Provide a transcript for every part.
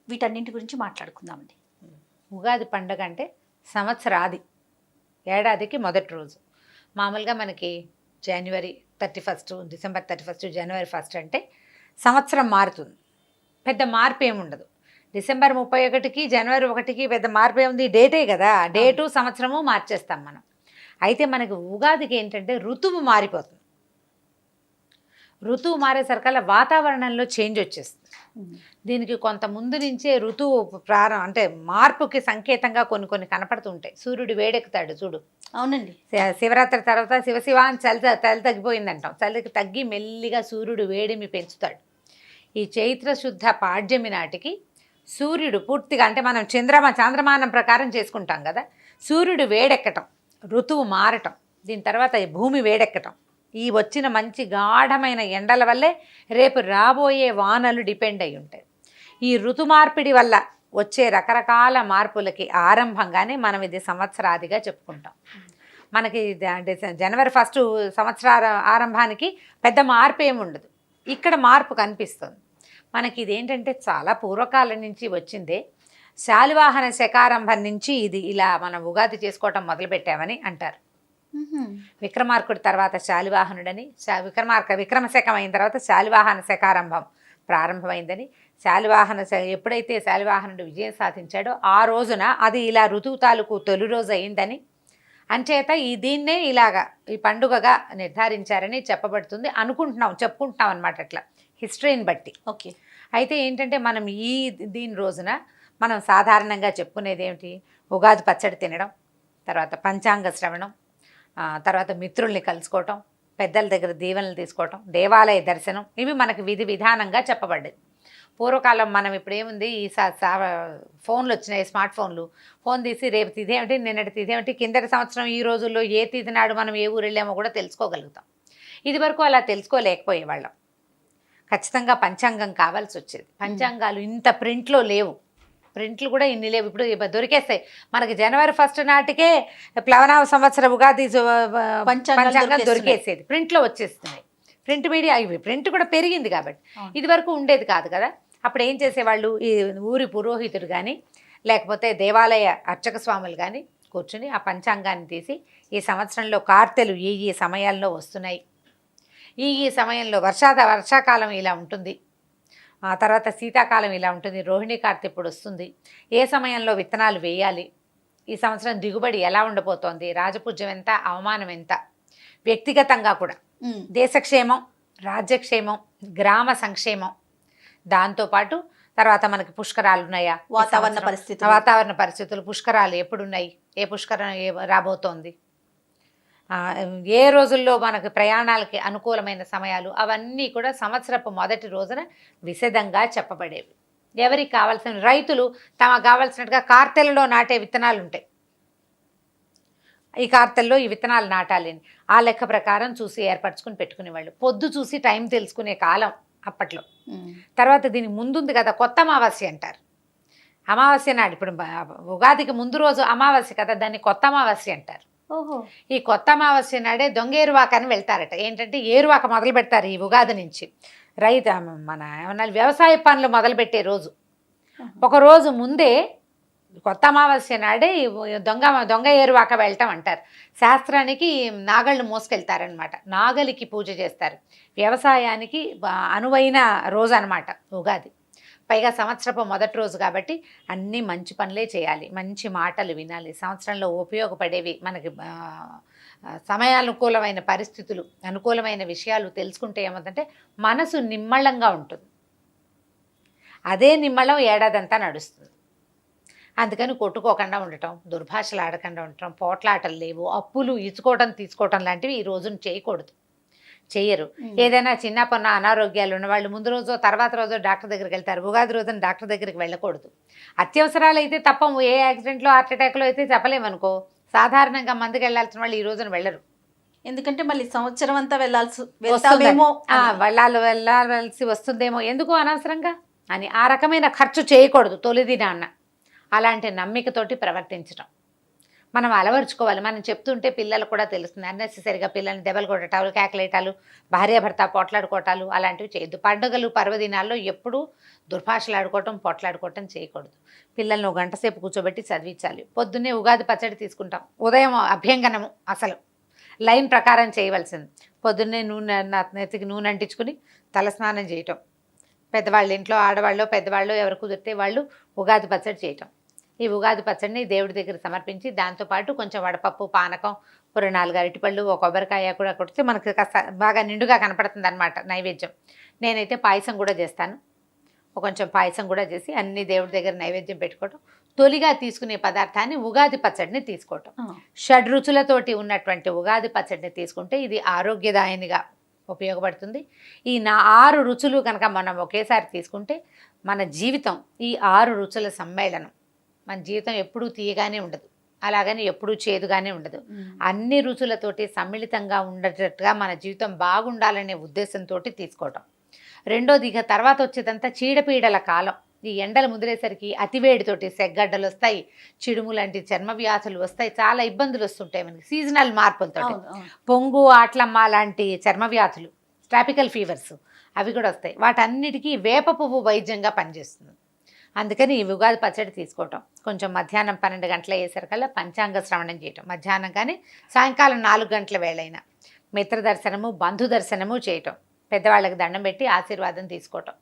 వీటన్నింటి గురించి మాట్లాడుకుందామండి. ఉగాది పండుగ అంటే సంవత్సరాది, ఏడాదికి మొదటి రోజు. మామూలుగా మనకి జనవరి 31, డిసెంబర్ 31, జనవరి 1 అంటే సంవత్సరం మారుతుంది. పెద్ద మార్పు ఏముండదు. డిసెంబర్ 31కి జనవరి 1కి పెద్ద మార్పు ఏముంది, డేటే కదా, డేటు సంవత్సరము మార్చేస్తాం మనం. అయితే మనకి ఉగాదికి ఏంటంటే ఋతువు మారిపోతుంది. ఋతువు మారేసరికల్లా వాతావరణంలో చేంజ్ వచ్చేస్తుంది. దీనికి కొంత ముందు నుంచే ఋతువు అంటే మార్పుకి సంకేతంగా కొన్ని కొన్ని కనపడుతుంటాయి. సూర్యుడు వేడెక్కుతాడు చూడు. అవునండి. శివరాత్రి తర్వాత శివ అని చలి తగ్గిపోయిందంటాం. చలికి తగ్గి మెల్లిగా సూర్యుడు వేడిమి పెంచుతాడు. ఈ చైత్ర శుద్ధ పాడ్యమి నాటికి సూర్యుడు పూర్తిగా, అంటే మనం చాంద్రమానం ప్రకారం చేసుకుంటాం కదా, సూర్యుడు వేడెక్కటం, ఋతువు మారటం, దీని తర్వాత భూమి వేడెక్కటం, ఈ వచ్చిన మంచి గాఢమైన ఎండల వల్లే రేపు రాబోయే వానలు డిపెండ్ అయి ఉంటాయి. ఈ ఋతు మార్పిడి వల్ల వచ్చే రకరకాల మార్పులకి ఆరంభంగానే మనం ఇది సంవత్సరాదిగా చెప్పుకుంటాం. మనకి జనవరి 1 సంవత్సర ఆరంభానికి పెద్ద మార్పు ఏమి ఉండదు. ఇక్కడ మార్పు కనిపిస్తుంది మనకి. ఇదేంటంటే చాలా పూర్వకాలం నుంచి వచ్చిందే. శాలివాహన శకారంభం నుంచి ఇది ఇలా మనం ఉగాది చేసుకోవటం మొదలుపెట్టామని అంటారు. విక్రమార్కుడి తర్వాత శాలివాహనుడని, విక్రమశకం అయిన తర్వాత శాలివాహన శకారంభం ప్రారంభమైందని, ఎప్పుడైతే శాలివాహనుడు విజయం సాధించాడో ఆ రోజున అది ఇలా ఋతువు తాలూకు తొలి రోజు అయిందని, అంచేత దీన్నే ఇలాగా ఈ పండుగగా నిర్ధారించారని చెప్పబడుతుంది. చెప్పుకుంటున్నాం అనమాట అట్లా హిస్టరీని బట్టి. ఓకే. అయితే ఏంటంటే మనం దీని రోజున మనం సాధారణంగా చెప్పుకునేది ఏమిటి, ఉగాది పచ్చడి తినడం, తర్వాత పంచాంగ శ్రవణం, తర్వాత మిత్రుల్ని కలుసుకోవటం, పెద్దల దగ్గర దీవెనలు తీసుకోవటం, దేవాలయ దర్శనం, ఇవి మనకి విధి విధానంగా చెప్పబడ్డది. పూర్వకాలం మనం ఇప్పుడు ఏముంది, ఈ ఫోన్లు వచ్చినాయి, స్మార్ట్ ఫోన్లు. ఫోన్ తీసి రేపు తిథేమిటి, నిన్నటి తిథేమిటి, కిందటి సంవత్సరం ఈ రోజుల్లో ఏ తిథి నాడు మనం ఏ ఊరు వెళ్ళామో కూడా తెలుసుకోగలుగుతాం. ఇది వరకు అలా తెలుసుకోలేకపోయేవాళ్ళం. ఖచ్చితంగా పంచాంగం కావాల్సి వచ్చేది. పంచాంగాలు ఇంత ప్రింట్లో లేవు, ప్రింట్లు కూడా ఇన్ని లేవు. ఇప్పుడు దొరికేస్తాయి మనకి. జనవరి 1 నాటికే ప్లవనామ సంవత్సర ఉగాది పంచాంగం దొరికేసేది, ప్రింట్లో వచ్చేస్తున్నాయి. ప్రింట్ మీడియా, ఇవి ప్రింట్ కూడా పెరిగింది కాబట్టి. ఇది వరకు ఉండేది కాదు కదా. అప్పుడు ఏం చేసేవాళ్ళు, ఈ ఊరి పురోహితుడు కానీ లేకపోతే దేవాలయ అర్చక స్వాములు కానీ కూర్చుని ఆ పంచాంగాన్ని తీసి, ఈ సంవత్సరంలో కార్తెలు ఈ సమయాల్లో వస్తున్నాయి, ఈ సమయంలో వర్షాకాలం ఇలా ఉంటుంది, ఆ తర్వాత శీతాకాలం ఇలా ఉంటుంది, రోహిణి కార్తె ఇప్పుడు వస్తుంది, ఏ సమయంలో విత్తనాలు వేయాలి, ఈ సంవత్సరం దిగుబడి ఎలా ఉండబోతోంది, రాజపూజ్యం ఎంత, అవమానం ఎంత, వ్యక్తిగతంగా కూడా దేశక్షేమం, రాజ్యక్షేమం, గ్రామ సంక్షేమం, దాంతోపాటు తర్వాత మనకి పుష్కరాలు ఉన్నాయా, వాతావరణ పరిస్థితులు, పుష్కరాలు ఎప్పుడున్నాయి, ఏ పుష్కరం రాబోతోంది, ఏ రోజుల్లో మనకు ప్రయాణాలకి అనుకూలమైన సమయాలు, అవన్నీ కూడా సంవత్సరపు మొదటి రోజున విశదంగా చెప్పబడేవి. ఎవరికి కావాల్సిన రైతులు తమకు కావాల్సినట్టుగా కార్తెలలో నాటే విత్తనాలు ఉంటాయి. ఈ కార్తెల్లో ఈ విత్తనాలు నాటాలి అని ఆ లెక్క ప్రకారం చూసి ఏర్పరచుకుని పెట్టుకునేవాళ్ళు. పొద్దు చూసి టైం తెలుసుకునే కాలం అప్పట్లో. తర్వాత దీనికి ముందుంది కదా కొత్త అమావాస్య అంటారు. అమావాస్య నాడు, ఇప్పుడు ఉగాదికి ముందు రోజు అమావాస్య కదా, దాన్ని కొత్త అమావాస్య అంటారు. ఈ కొత్త అమావాస్య నాడే దొంగ ఏరువాక అని వెళ్తారట. ఏంటంటే ఏరువాక మొదలు పెడతారు ఈ ఉగాది నుంచి. మన ఏమన్నా వ్యవసాయ పనులు మొదలుపెట్టే రోజు, ఒక రోజు ముందే కొత్త అమావాస్య నాడే దొంగ ఏరువాక వెళ్ళటం అంటారు. శాస్త్రానికి నాగళ్ళు మోసుకెళ్తారనమాట, నాగలికి పూజ చేస్తారు. వ్యవసాయానికి అనువైన రోజు అనమాట ఉగాది. పైగా సంవత్సరపు మొదటి రోజు కాబట్టి అన్నీ మంచి పనులే చేయాలి, మంచి మాటలు వినాలి, సంవత్సరంలో ఉపయోగపడేవి, మనకి సమయానుకూలమైన పరిస్థితులు, అనుకూలమైన విషయాలు తెలుసుకుంటే ఏమంటే మనసు నిమ్మళంగా ఉంటుంది. అదే నిమ్మళం ఏడాదంతా నడుస్తుంది. అందుకని కొట్టుకోకుండా ఉండటం, దుర్భాషలు ఆడకుండా ఉండటం, పోట్లాటలు లేవు, అప్పులు ఇచ్చుకోవటం తీసుకోవటం లాంటివి ఈ రోజున చేయకూడదు, చెయ్యరు. ఏదైనా చిన్న పొన్న అనారోగ్యాలు ఉన్నవాళ్ళు ముందు రోజు తర్వాత రోజు డాక్టర్ దగ్గరికి వెళ్తారు. ఉగాది రోజున డాక్టర్ దగ్గరికి వెళ్ళకూడదు. అత్యవసరాలు అయితే తప్ప, ఏ యాక్సిడెంట్లో హార్ట్ అటాక్లో అయితే చెప్పలేమనుకో, సాధారణంగా మందుకు వెళ్ళాల్సిన వాళ్ళు ఈ రోజున వెళ్ళరు. ఎందుకంటే మళ్ళీ సంవత్సరం అంతా వెళ్ళాల్సి వస్తుందేమో, ఎందుకు అనవసరంగా అని ఆ రకమైన ఖర్చు చేయకూడదు తొలి దినాన్న. అలాంటి నమ్మికతోటి ప్రవర్తించడం, మనం అలవర్చుకోవాలి. మనం చెప్తుంటే పిల్లలు కూడా తెలుస్తుంది. అన్నెసెసరీగా పిల్లల్ని దెబ్బలు కొట్టటాలు, కేకలేయటాలు, భార్యాభర్త పోట్లాడుకోవటాలు అలాంటివి చేయొద్దు. పండుగలు పర్వదినాల్లో ఎప్పుడూ దుర్భాషలాడుకోవటం, పోట్లాడుకోవటం చేయకూడదు. పిల్లల్ని ఒక గంట సేపు కూర్చోబెట్టి చదివించాలి. పొద్దున్నే ఉగాది పచ్చడి తీసుకుంటాం. ఉదయం అభ్యంగనము అసలు లైన్ ప్రకారం చేయవలసింది. పొద్దున్నే నెత్తికి నూనె అంటించుకుని తలస్నానం చేయటం. పెద్దవాళ్ళ ఇంట్లో ఆడవాళ్ళు పెద్దవాళ్ళు ఎవరు కుదిరితే వాళ్ళు ఉగాది పచ్చడి చేయటం. ఈ ఉగాది పచ్చడిని దేవుడి దగ్గర సమర్పించి దాంతోపాటు కొంచెం వడపప్పు, పానకం, 4 అరటిపళ్ళు, ఒక కొబ్బరికాయ కూడా కొడితే మనకి కాస్త బాగా నిండుగా కనపడుతుంది అనమాట నైవేద్యం. నేనైతే పాయసం కూడా చేస్తాను. కొంచెం పాయసం కూడా చేసి అన్ని దేవుడి దగ్గర నైవేద్యం పెట్టుకోవటం. తొలిగా తీసుకునే పదార్థాన్ని ఉగాది పచ్చడిని తీసుకోవటం. షడ్రుచులతోటి ఉన్నటువంటి ఉగాది పచ్చడిని తీసుకుంటే ఇది ఆరోగ్యదాయనిగా ఉపయోగపడుతుంది. ఈ 6 రుచులు కనుక మనం ఒకేసారి తీసుకుంటే మన జీవితం ఈ 6 రుచుల సమ్మేళనం. మన జీవితం ఎప్పుడూ తీయగానే ఉండదు, అలాగని ఎప్పుడూ చేదుగానే ఉండదు. అన్ని రుచులతోటి సమ్మిళితంగా ఉండేటట్టుగా మన జీవితం బాగుండాలనే ఉద్దేశంతో తీసుకోవటం. రెండోది, ఇక తర్వాత వచ్చేదంతా చీడపీడల కాలం. ఈ ఎండలు ముదిరేసరికి అతివేడితోటి సెగ్గడ్డలు వస్తాయి, చిడుము లాంటి చర్మ వ్యాధులు వస్తాయి, చాలా ఇబ్బందులు వస్తుంటాయి మనకి సీజనల్ మార్పులతో. పొంగు, ఆట్లమ్మ లాంటి చర్మ వ్యాధులు, ట్రాపికల్ ఫీవర్స్ అవి కూడా వస్తాయి. వాటన్నిటికీ వేప పువ్వు వైద్యంగా పనిచేస్తుంది. అందుకని ఈ ఉగాది పచ్చడి తీసుకోవటం. కొంచెం మధ్యాహ్నం 12 గంటల అయ్యేసరికల్లా పంచాంగ శ్రవణం చేయటం. మధ్యాహ్నం కానీ సాయంకాలం 4 గంటల వేళైనా మిత్ర దర్శనము, బంధు దర్శనము చేయటం. పెద్దవాళ్ళకి దండం పెట్టి ఆశీర్వాదం తీసుకోవటం.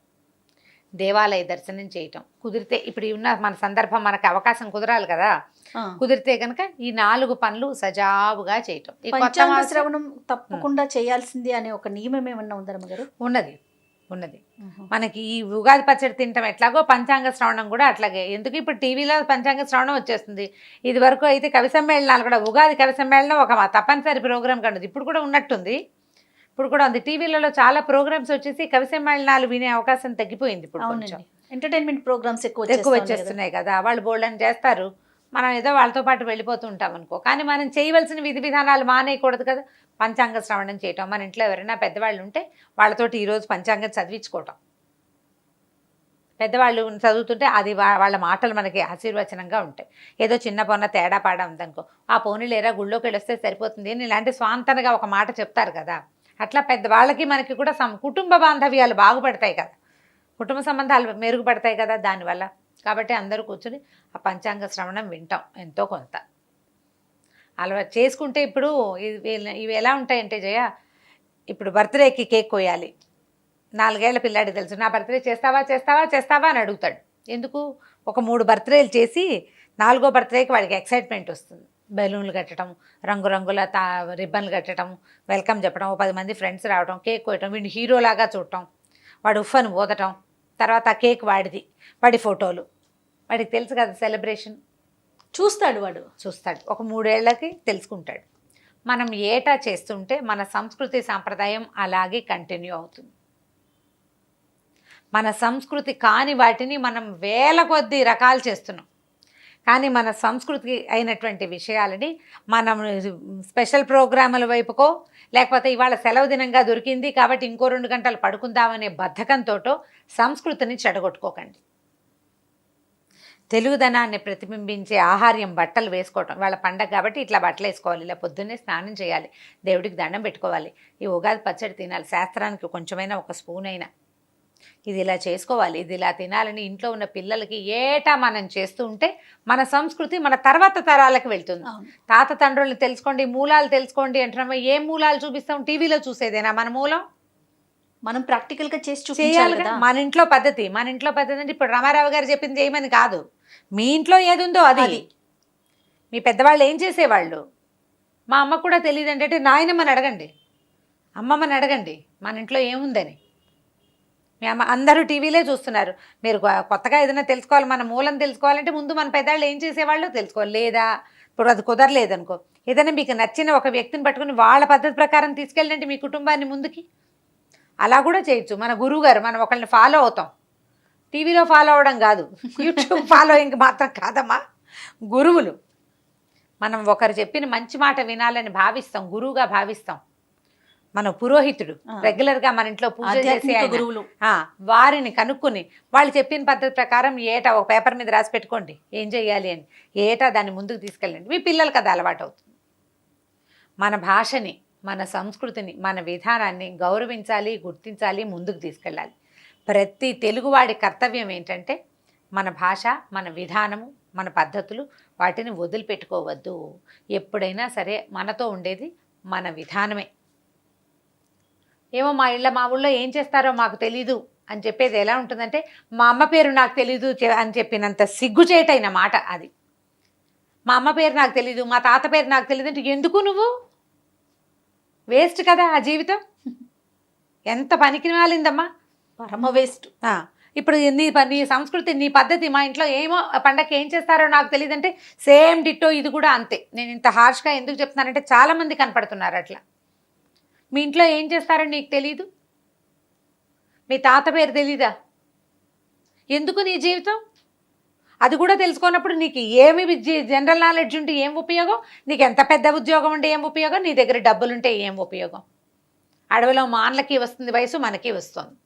దేవాలయ దర్శనం చేయటం కుదిరితే. ఇప్పుడు ఉన్న మన సందర్భం, మనకు అవకాశం కుదరాలి కదా, కుదిరితే కనుక ఈ 4 పనులు సజావుగా చేయటం. ఈ పంచాంగ శ్రవణం తప్పకుండా చేయాల్సింది అనే ఒక నియమం ఏమన్నా ఉందా రమ్మగారు? ఉన్నది. మనకి ఈ ఉగాది పచ్చడి తినటం ఎట్లాగో పంచాంగ శ్రవణం కూడా అట్లాగే. ఎందుకు ఇప్పుడు టీవీలో పంచాంగ శ్రవణం వచ్చేస్తుంది. ఇది వరకు అయితే కవి సమ్మేళనాలు కూడా, ఉగాది కవి సమ్మేళనం ఒక తప్పనిసరి ప్రోగ్రాం కండదు. ఇప్పుడు కూడా ఉన్నట్టుంది, ఇప్పుడు కూడా ఉంది. టీవీలలో చాలా ప్రోగ్రామ్స్ వచ్చేసి కవి సమ్మేళనాలు వినే అవకాశం తగ్గిపోయింది. ఇప్పుడు కొంచెం ఎంటర్టైన్మెంట్ ప్రోగ్రామ్స్ ఎక్కువ వచ్చేస్తున్నాయి కదా, వాళ్ళు బోల్డని చేస్తారు. మనం ఏదో వాళ్ళతో పాటు వెళ్ళిపోతూ ఉంటాం అనుకో. కానీ మనం చేయవలసిన విధి విధానాలు మానేయకూడదు కదా. పంచాంగ శ్రవణం చేయటం, మన ఇంట్లో ఎవరైనా పెద్దవాళ్ళు ఉంటే వాళ్ళతోటి ఈరోజు పంచాంగం చదివించుకోవటం. పెద్దవాళ్ళు చదువుతుంటే అది వాళ్ళ మాటలు మనకి ఆశీర్వచనంగా ఉంటాయి. ఏదో చిన్న పొన్న తేడా పాడా ఉందనుకో, ఆ పోనీలేరా గుళ్ళోకి వెళ్ళొస్తే సరిపోతుంది అని ఇలాంటి స్వాంతనగా ఒక మాట చెప్తారు కదా. అట్లా పెద్దవాళ్ళకి మనకి కూడా కుటుంబ బాంధవ్యాలు బాగుపడతాయి కదా, కుటుంబ సంబంధాలు మెరుగుపడతాయి కదా దానివల్ల. కాబట్టి అందరూ కూర్చొని ఆ పంచాంగ శ్రవణం వింటాం ఎంతో కొంత అలవాటు చేసుకుంటే. ఇప్పుడు ఇవి ఎలా ఉంటాయంటే జయ, ఇప్పుడు బర్త్డేకి కేక్ కోయాలి. 4 ఏళ్ల పిల్లాడి తెలుసు, నా బర్త్డే చేస్తావా అని అడుగుతాడు. ఎందుకు? ఒక 3 బర్త్డేలు చేసి 4వ బర్త్డేకి వాడికి ఎక్సైట్మెంట్ వస్తుంది. బెలూన్లు కట్టడం, రంగురంగుల రిబ్బన్లు కట్టడం, వెల్కమ్ చెప్పడం, 10 మంది ఫ్రెండ్స్ రావడం, కేక్ కోయటం, వీడిని హీరోలాగా చూడటం, వాడు ఉఫ్ఫను ఊదటం, తర్వాత ఆ కేక్ వాడిది, వాడి ఫోటోలు. వాడికి తెలుసు కదా సెలబ్రేషన్, చూస్తాడు. ఒక 3 ఏళ్ళకి తెలుసుకుంటాడు. మనం ఏటా చేస్తుంటే మన సంస్కృతి సాంప్రదాయం అలాగే కంటిన్యూ అవుతుంది. మన సంస్కృతి కాని వాటిని మనం వేల కొద్ది రకాలు చేస్తున్నాం. కానీ మన సంస్కృతి అయినటువంటి విషయాలని మనం స్పెషల్ ప్రోగ్రాముల వైపుకో, లేకపోతే ఇవాళ సెలవు దినంగా దొరికింది కాబట్టి ఇంకో 2 గంటలు పడుకుందామనే బద్ధకంతో సంస్కృతిని చెడగొట్టుకోకండి. తెలుగుదనాన్ని ప్రతిబింబించే ఆహార్యం, బట్టలు వేసుకోవటం. వాళ్ళ పండగ కాబట్టి ఇట్లా బట్టలు వేసుకోవాలి, ఇలా పొద్దున్నే స్నానం చేయాలి, దేవుడికి దండం పెట్టుకోవాలి, ఈ ఉగాది పచ్చడి తినాలి, శాస్త్రానికి కొంచెమైనా ఒక స్పూన్ అయినా ఇది ఇలా చేసుకోవాలి, ఇది ఇలా తినాలని ఇంట్లో ఉన్న పిల్లలకి ఏటా మనం చేస్తూ ఉంటే మన సంస్కృతి మన తర్వాత తరాలకు వెళ్తుంది. తాత తండ్రుల్ని తెలుసుకోండి, మూలాలు తెలుసుకోండి అంటున్నామా? ఏ మూలాలు చూపిస్తాం? టీవీలో చూసేదేనా మన మూలం? మనం ప్రాక్టికల్గా చేయాలి కదా. మన ఇంట్లో పద్ధతి అంటే ఇప్పుడు రామారావు గారు చెప్పింది చేయమని కాదు, మీ ఇంట్లో ఏది ఉందో అది. మీ పెద్దవాళ్ళు ఏం చేసేవాళ్ళు? మా అమ్మ కూడా తెలియదు అంటే నాయనమ్మని అడగండి, అమ్మమ్మని అడగండి మన ఇంట్లో ఏముందని. మీ అమ్మ అందరూ టీవీలే చూస్తున్నారు. మీరు కొత్తగా ఏదైనా తెలుసుకోవాలి, మన మూలం తెలుసుకోవాలంటే ముందు మన పెద్దవాళ్ళు ఏం చేసేవాళ్ళు తెలుసుకోవాలి. లేదా ఇప్పుడు అది కుదరలేదు అనుకో, ఏదైనా మీకు నచ్చిన ఒక వ్యక్తిని పట్టుకుని వాళ్ళ పద్ధతి ప్రకారం తీసుకెళ్ళండి మీ కుటుంబాన్ని ముందుకి. అలా కూడా చేయొచ్చు. మన గురువు గారు, మనం ఒకళ్ళని ఫాలో అవుతాం, టీవీలో ఫాలో అవ్వడం కాదు, యూట్యూబ్ ఫాలోయింగ్ మాత్రం కాదమ్మా. గురువులు, మనం ఒకరు చెప్పిన మంచి మాట వినాలని భావిస్తాం, గురువుగా భావిస్తాం. మన పురోహితుడు ఆ. రెగ్యులర్గా మన ఇంట్లో పూజ చేసే ఆధ్యాత్మిక ఆయన. గురువులు. వారిని కనుక్కుని వాళ్ళు చెప్పిన పద్ధతి ప్రకారం ఏటా ఒక పేపర్ మీద రాసి పెట్టుకోండి ఏం చెయ్యాలి అని. ఏటా దాన్ని ముందుకు తీసుకెళ్ళండి. మీ పిల్లలకి అది అలవాటు అవుతుంది. మన భాషని, మన సంస్కృతిని, మన విధానాన్ని గౌరవించాలి, గుర్తించాలి, ముందుకు తీసుకెళ్ళాలి. ప్రతి తెలుగువాడి కర్తవ్యం ఏంటంటే మన భాష, మన విధానము, మన పద్ధతులు వాటిని వదిలిపెట్టుకోవద్దు. ఎప్పుడైనా సరే మనతో ఉండేది మన విధానమే. ఏమో మా ఊళ్ళో ఏం చేస్తారో మాకు తెలీదు అని చెప్పేది ఎలా ఉంటుందంటే మా అమ్మ పేరు నాకు తెలీదు అని చెప్పినంత సిగ్గుచేటైన మాట అది. మా అమ్మ పేరు నాకు తెలీదు, మా తాత పేరు నాకు తెలీదు అంటే ఎందుకు నువ్వు? వేస్ట్ కదా ఆ జీవితం. ఎంత పనికి మాలిందమ్మా, పరమ వేస్ట్. ఇప్పుడు నీ సంస్కృతి, నీ పద్ధతి, మా ఇంట్లో ఏమో పండగకి ఏం చేస్తారో నాకు తెలియదు అంటే సేమ్ డిట్టో ఇది కూడా అంతే. నేను ఇంత హార్ష్గా ఎందుకు చెప్తున్నానంటే చాలామంది కనపడుతున్నారు అట్లా. మీ ఇంట్లో ఏం చేస్తారో నీకు తెలీదు, మీ తాత పేరు తెలీదా? ఎందుకు నీ జీవితం? అది కూడా తెలుసుకున్నప్పుడు నీకు ఏమి జనరల్ నాలెడ్జ్ ఉంటే ఏం ఉపయోగం? నీకు ఎంత పెద్ద ఉద్యోగం ఉంటే ఏం ఉపయోగం? నీ దగ్గర డబ్బులుంటే ఏం ఉపయోగం? అడవిలో మాన్లకి వస్తుంది వయసు, మనకి వస్తుంది.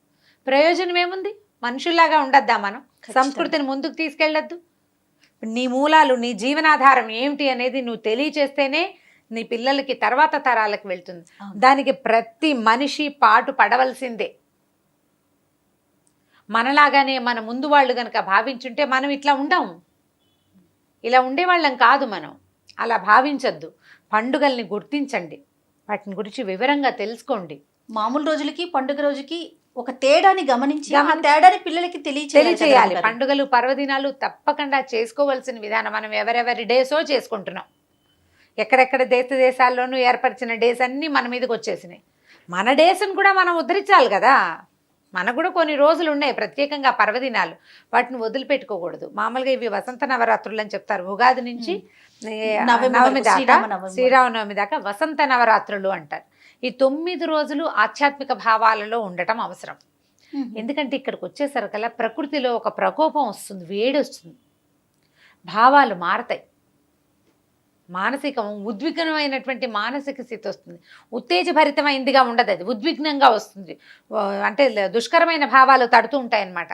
ప్రయోజనం ఏముంది? మనుషుల్లాగా ఉండద్దా మనం? సంస్కృతిని ముందుకు తీసుకెళ్ళొద్దు. నీ మూలాలు, నీ జీవనాధారం ఏమిటి అనేది నువ్వు తెలియచేస్తేనే నీ పిల్లలకి తర్వాత తరాలకు వెళ్తుంది. దానికి ప్రతి మనిషి పాటు పడవలసిందే. మనలాగానే మన ముందు వాళ్ళు కనుక భావించుంటే మనం ఇట్లా ఉండం, ఇలా ఉండేవాళ్ళం కాదు. మనం అలా భావించద్దు. పండుగల్ని గుర్తించండి, వాటిని గురించి వివరంగా తెలుసుకోండి. మామూలు రోజులకి పండుగ రోజుకి ఒక తేడాని గమనించి ఆ తేడాని పిల్లలకి తెలియచేయాలి. పండుగలు, పర్వదినాలు తప్పకుండా చేసుకోవాల్సిన విధానం. మనం ఎవరెవరి డేసో చేసుకుంటున్నాం. ఎక్కడెక్కడ దేశాల్లోనూ ఏర్పరిచిన డేస్ అన్నీ మన మీదకి వచ్చేసినాయి. మన డేస్ని కూడా మనం ఉద్ధరించాలి కదా. మనకు కూడా కొన్ని రోజులు ఉన్నాయి ప్రత్యేకంగా పర్వదినాలు, వాటిని వదిలిపెట్టుకోకూడదు. మామూలుగా ఇవి వసంత నవరాత్రులు అని చెప్తారు. ఉగాది నుంచి నవమి దాకా, శ్రీరామనవమి దాకా వసంత నవరాత్రులు అంటారు. ఈ 9 రోజులు ఆధ్యాత్మిక భావాలలో ఉండటం అవసరం. ఎందుకంటే ఇక్కడికి వచ్చేసరికల్లా ప్రకృతిలో ఒక ప్రకోపం వస్తుంది, వేడి వస్తుంది, భావాలు మారతాయి, మానసికం ఉద్విగ్నమైనటువంటి మానసిక స్థితి వస్తుంది. ఉత్తేజభరితమైందిగా ఉండదు, అది ఉద్విగ్నంగా వస్తుంది. అంటే దుష్కరమైన భావాలు తడుతూ ఉంటాయన్నమాట.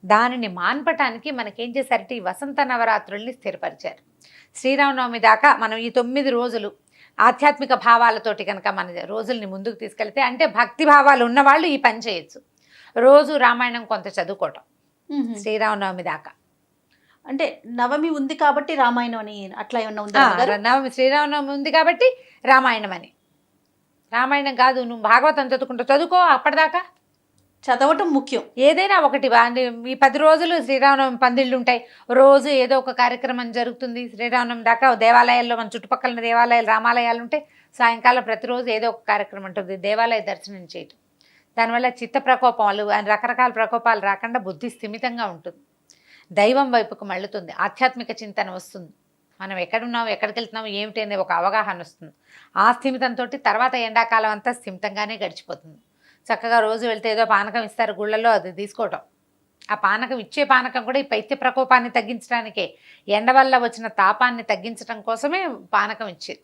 దానిని మాన్పటానికి మనకేం చేశారంటే ఈ వసంత నవరాత్రుల్ని స్థిరపరిచారు. శ్రీరామనవమి దాకా మనం ఈ 9 రోజులు ఆధ్యాత్మిక భావాలతోటి కనుక మన రోజుల్ని ముందుకు తీసుకెళ్తే, అంటే భక్తి భావాలు ఉన్నవాళ్ళు ఈ పని చేయొచ్చు. రోజు రామాయణం కొంత చదువుకోవటం శ్రీరామనవమి దాకా. అంటే నవమి ఉంది కాబట్టి రామాయణం అని అట్లా ఏమన్నా ఉందా? నవమి శ్రీరామనవమి ఉంది కాబట్టి రామాయణం అని. రామాయణం కాదు, నువ్వు భాగవతం చదువుకో. అప్పటిదాకా చదవటం ముఖ్యం. ఏదైనా ఒకటి ఈ 10 రోజులు శ్రీరామనవమి పందిళ్ళు ఉంటాయి, రోజు ఏదో ఒక కార్యక్రమం జరుగుతుంది. శ్రీరామనవమి దాకా దేవాలయాల్లో, మన చుట్టుపక్కల దేవాలయాలు, రామాలయాలు ఉంటాయి. సాయంకాలం ప్రతిరోజు ఏదో ఒక కార్యక్రమం ఉంటుంది, దేవాలయ దర్శనం చేయటం. దానివల్ల చిత్త ప్రకోపాలు, రకరకాల ప్రకోపాలు రాకుండా బుద్ధి స్థిమితంగా ఉంటుంది, దైవం వైపుకు మళ్ళుతుంది, ఆధ్యాత్మిక చింతన వస్తుంది. మనం ఎక్కడున్నాము, ఎక్కడికి వెళ్తున్నాము, ఏమిటి అనే ఒక అవగాహన వస్తుంది. ఆ స్థిమితంతో తర్వాత ఎండాకాలం అంతా స్థిమితంగానే గడిచిపోతుంది. చక్కగా రోజు వెళ్తే ఏదో పానకం ఇస్తారు గుళ్ళల్లో, అది తీసుకోవటం. ఆ పానకం ఇచ్చే పానకం కూడా ఈ పైత్య ప్రకోపాన్ని తగ్గించడానికే, ఎండ వల్ల వచ్చిన తాపాన్ని తగ్గించడం కోసమే పానకం ఇచ్చేది.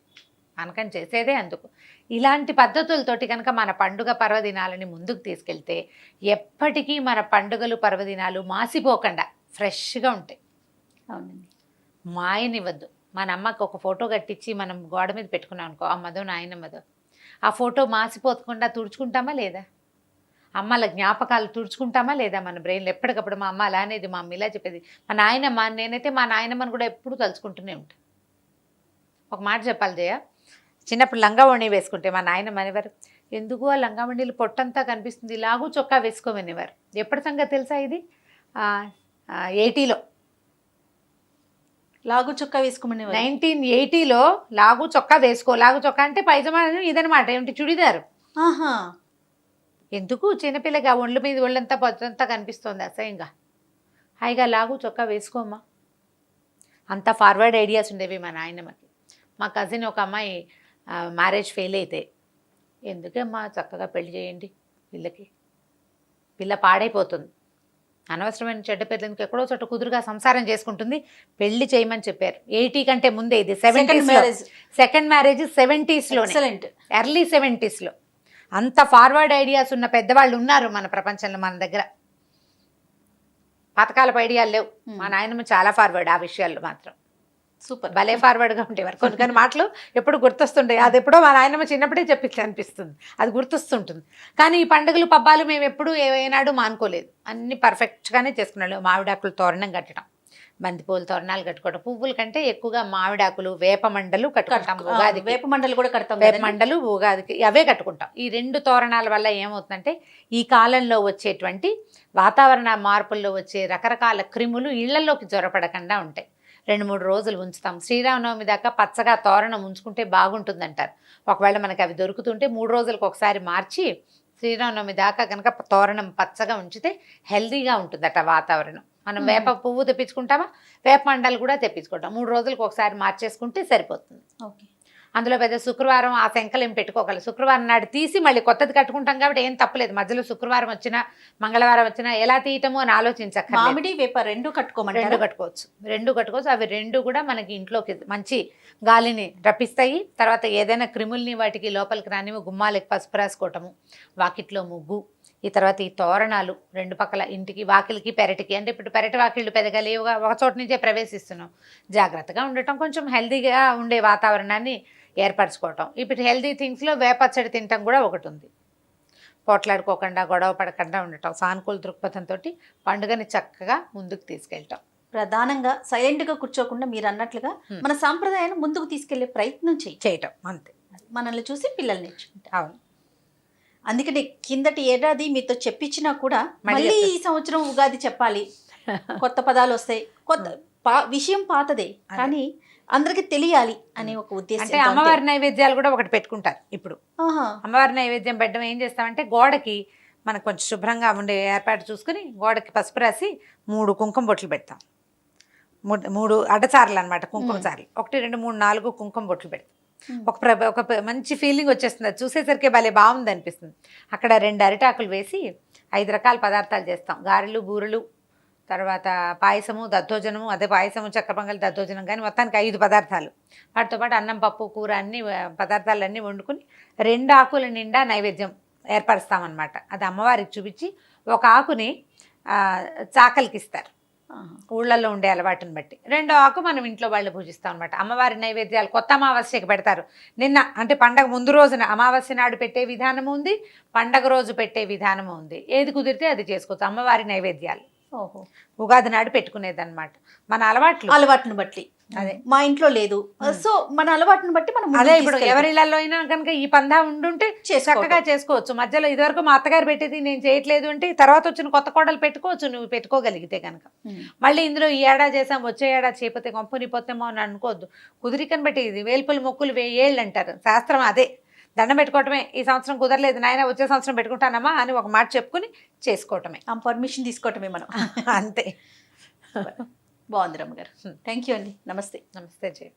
పానకం చేసేదే అందుకు. ఇలాంటి పద్ధతులతోటి కనుక మన పండుగ పర్వదినాలని ముందుకు తీసుకెళ్తే ఎప్పటికీ మన పండుగలు పర్వదినాలు మాసిపోకుండా ఫ్రెష్గా ఉంటాయి. అవునండి. మాయనివ్వద్దు. మన అమ్మకి ఒక ఫోటో కట్టించి మనం గోడ మీద పెట్టుకున్నాం అనుకో, అమ్మదో నాయనమ్మదో, ఆ ఫోటో మాసిపోకుండా తుడుచుకుంటామా లేదా? అమ్మల జ్ఞాపకాలు తుడుచుకుంటామా లేదా మన బ్రెయిన్లో? ఎప్పటికప్పుడు మా అమ్మ అలా అనేది, మా అమ్మ ఇలా చెప్పేది, మా నాయనమ్మ, నేనైతే మా నాయనమ్మని కూడా ఎప్పుడు తలుచుకుంటూనే ఉంటాను. ఒక మాట చెప్పాలి జయ, చిన్నప్పుడు లంగావణి వేసుకుంటే మా నాయనమ్మ అనేవారు, ఎందుకు ఆ లంగావణిలు పొట్టంతా కనిపిస్తుంది, లాగు చొక్కా వేసుకోమనేవారు. ఎప్పటి సంగతి తెలుసా ఇది? 80లో లాగు చొక్కా వేసుకోమని. 1980లో లాగు చొక్కా వేసుకో. లాగు చొక్కా అంటే పైజమా ఇదనమాట, ఏమిటి చుడిదారు. ఎందుకు చిన్నపిల్లగా ఒళ్ళు మీద ఒళ్ళంతా పొద్దంతా కనిపిస్తుంది అసహ్యంగా, హాయిగా లాగు చొక్కా వేసుకోమ్మా. అంత ఫార్వర్డ్ ఐడియాస్ ఉండేవి మా నాయనమ్మకి. మా కజిన్ ఒక అమ్మాయి మ్యారేజ్ ఫెయిల్ అయితే, ఎందుకమ్మా చక్కగా పెళ్లి చేయండి, పిల్ల పాడైపోతుంది, అనవసరమైన చెడ్డ పెద్దలకి ఎక్కడో చోట కుదురుగా సంసారం చేసుకుంటుంది, పెళ్లి చేయమని చెప్పారు. 80 కంటే ముందే, ఇది 70s. సెకండ్ మ్యారేజ్ 70sలోనే, ఎర్లీ 70sలో. అంత ఫార్వర్డ్ ఐడియాస్ ఉన్న పెద్దవాళ్ళు ఉన్నారు మన ప్రపంచంలో మన దగ్గర. పథకాలపై ఐడియాలు లేవు. మా నాయనమ్మ చాలా ఫార్వర్డ్ ఆ విషయాల్లో మాత్రం. సూపర్. భలే ఫార్వర్డ్గా ఉండేవారు. కొన్ని కొన్ని మాటలు ఎప్పుడు గుర్తొస్తుంటాయి. అది ఎప్పుడో మా నాయనమ్మ చిన్నప్పుడే చెప్పించి అనిపిస్తుంది, అది గుర్తొస్తుంటుంది. కానీ ఈ పండుగలు పబ్బాలు మేము ఎప్పుడూ ఏనాడు మానుకోలేదు. అన్ని పర్ఫెక్ట్గానే చేసుకున్నాం. మామిడాకులు తోరణం కట్టడం, బంతిపూలు తోరణాలు కట్టుకోవడం, పువ్వుల కంటే ఎక్కువగా మామిడాకులు, వేప మండలు కట్టుకుంటాం. ఉగాది వేప మండలు కూడా కడతాం. వేప మండలు ఉగాదికి అవే కట్టుకుంటాం. ఈ 2 తోరణాల వల్ల ఏమవుతుందంటే ఈ కాలంలో వచ్చేటువంటి వాతావరణ మార్పుల్లో వచ్చే రకరకాల క్రిములు ఇళ్లలోకి జ్వరపడకుండా ఉంటాయి. 2-3 రోజులు ఉంచుతాం. శ్రీరామనవమి దాకా పచ్చగా తోరణం ఉంచుకుంటే బాగుంటుందంటారు. ఒకవేళ మనకి అవి దొరుకుతుంటే 3 రోజులకు ఒకసారి మార్చి శ్రీరామనవమి దాకా కనుక తోరణం పచ్చగా ఉంచితే హెల్దీగా ఉంటుందట వాతావరణం. మనం వేప పువ్వు తెప్పించుకుంటామా, వేప మండలు కూడా తెప్పించుకుంటాం. 3 రోజులకు ఒకసారి మార్చేసుకుంటే సరిపోతుంది. ఓకే. అందులో పెద్ద శుక్రవారం ఆ శంకలు ఏం పెట్టుకోగలరు. శుక్రవారం నాడు తీసి మళ్ళీ కొత్తది కట్టుకుంటాం కాబట్టి ఏం తప్పలేదు. మధ్యలో శుక్రవారం వచ్చినా మంగళవారం వచ్చినా ఎలా తీయటమో అని ఆలోచించక్కర్లేదు. మామిడి వేప 2 కట్టుకోమంటారా? 2 కట్టుకోవచ్చు. 2 కట్టుకోవచ్చు. అవి 2 కూడా మనకి ఇంట్లోకి మంచి గాలిని రప్పిస్తాయి. తర్వాత ఏదైనా క్రిముల్ని వాటికి లోపలికి రానివి. గుమ్మాలకి పసుపు రాసుకోవటము, వాకిట్లో ముగ్గు, ఈ తర్వాత ఈ తోరణాలు 2 పక్కల ఇంటికి, వాకిలికి, పెరటికి. అంటే ఇప్పుడు పెరటి వాకిళ్ళు పెద్దగా లేవుగా, ఒక చోట నుంచే ప్రవేశిస్తున్నాం. జాగ్రత్తగా ఉండటం, కొంచెం హెల్దీగా ఉండే వాతావరణాన్ని ఏర్పరచుకోవటం. ఇప్పుడు హెల్దీ థింగ్స్లో వేపచ్చడి తినటం కూడా ఒకటి ఉంది. పోట్లాడుకోకుండా, గొడవ పడకుండా ఉండటం, సానుకూల దృక్పథంతో పండుగని చక్కగా ముందుకు తీసుకెళ్ళటం. ప్రధానంగా సైలెంట్గా కూర్చోకుండా మీరు అన్నట్లుగా మన సాంప్రదాయాన్ని ముందుకు తీసుకెళ్లే ప్రయత్నం చేయటం అంతే. మనల్ని చూసి పిల్లలు నేర్చుకుంటారు. అవును. అందుకని కిందటి ఏడాది మీతో చెప్పించినా కూడా మళ్ళీ ఈ సంవత్సరం ఉగాది చెప్పాలి, కొత్త పదాలు వస్తాయి, విషయం పాతదే కానీ అందరికి తెలియాలి అనే ఒక ఉద్దేశం. అంటే అమ్మవారి నైవేద్యాలు కూడా ఒకటి పెట్టుకుంటారు ఇప్పుడు. అమ్మవారి నైవేద్యం పెట్టడం ఏం చేస్తామంటే గోడకి మనకు కొంచెం శుభ్రంగా ఉండే ఏర్పాటు చూసుకుని గోడకి పసుపు రాసి 3 కుంకుమ బొట్లు పెడతాం. 3 అడ్డచారులు అనమాట, కుంకుమ చారులు. 1 2 3 4 కుంకుమ బొట్లు పెడతాం. ఒక మంచి ఫీలింగ్ వచ్చేస్తుంది. అది చూసేసరికి భలే బాగుంది అనిపిస్తుంది. అక్కడ 2 అరిటాకులు వేసి 5 రకాల పదార్థాలు చేస్తాం. గారెలు, బూరెలు, తర్వాత పాయసము, దద్దోజనము, అదే పాయసము, చక్కెర పొంగలి, దద్దోజనం, కానీ మొత్తానికి 5 పదార్థాలు. వాటితో పాటు అన్నం, పప్పు, కూర అన్ని పదార్థాలన్నీ వండుకుని 2 ఆకుల నిండా నైవేద్యం ఏర్పరుస్తామన్నమాట. అది అమ్మవారికి చూపించి 1 ఆకుని చాకలికి ఇస్తారు ఊళ్ళల్లో ఉండే అలవాటుని బట్టి. 2వ ఆకు మనం ఇంట్లో వాళ్ళు పూజిస్తాం అనమాట. అమ్మవారి నైవేద్యాలు కొత్త అమావాస్యకి పెడతారు. నిన్న అంటే పండగ ముందు రోజున అమావాస్య నాడు పెట్టే విధానము ఉంది, పండగ రోజు పెట్టే విధానము ఉంది. ఏది కుదిరితే అది చేసుకోవచ్చు. అమ్మవారి నైవేద్యాలు ఉగాది నాడు పెట్టుకునేదన్నమాట. మన అలవాటును బట్టి. అదే మా ఇంట్లో లేదు, సో మన అలవాటును బట్టి మనం అదే ఇప్పుడు ఎవరిళ్ళల్లో అయినా కనుక ఈ పందా ఉండుంటే చక్కగా చేసుకోవచ్చు. మధ్యలో ఇదివరకు మా అత్తగారు పెట్టేది నేను చేయట్లేదు అంటే తర్వాత వచ్చిన కొత్త కోడలు పెట్టుకోవచ్చు, నువ్వు పెట్టుకోగలిగితే కనుక. మళ్ళీ ఇందులో ఈ ఏడాది చేసాం వచ్చే ఏడాది చేయకపోతే కొంపనిపోతేమో అని అనుకోవద్దు. కుదిరికని బట్టి ఇది వేల్పులు మొక్కులు 1000 ఏళ్ళు అంటారు శాస్త్రం. అదే దండం పెట్టుకోవటమే. ఈ సంవత్సరం కుదరలేదు నాయన, వచ్చే సంవత్సరం పెట్టుకుంటానమ్మా అని ఒక మాట చెప్పుకుని చేసుకోవటమే, పర్మిషన్ తీసుకోవటమే మనం. అంతే. బాగుంది రమ్మగారు. థ్యాంక్ యూ అండి. నమస్తే. నమస్తే జయ.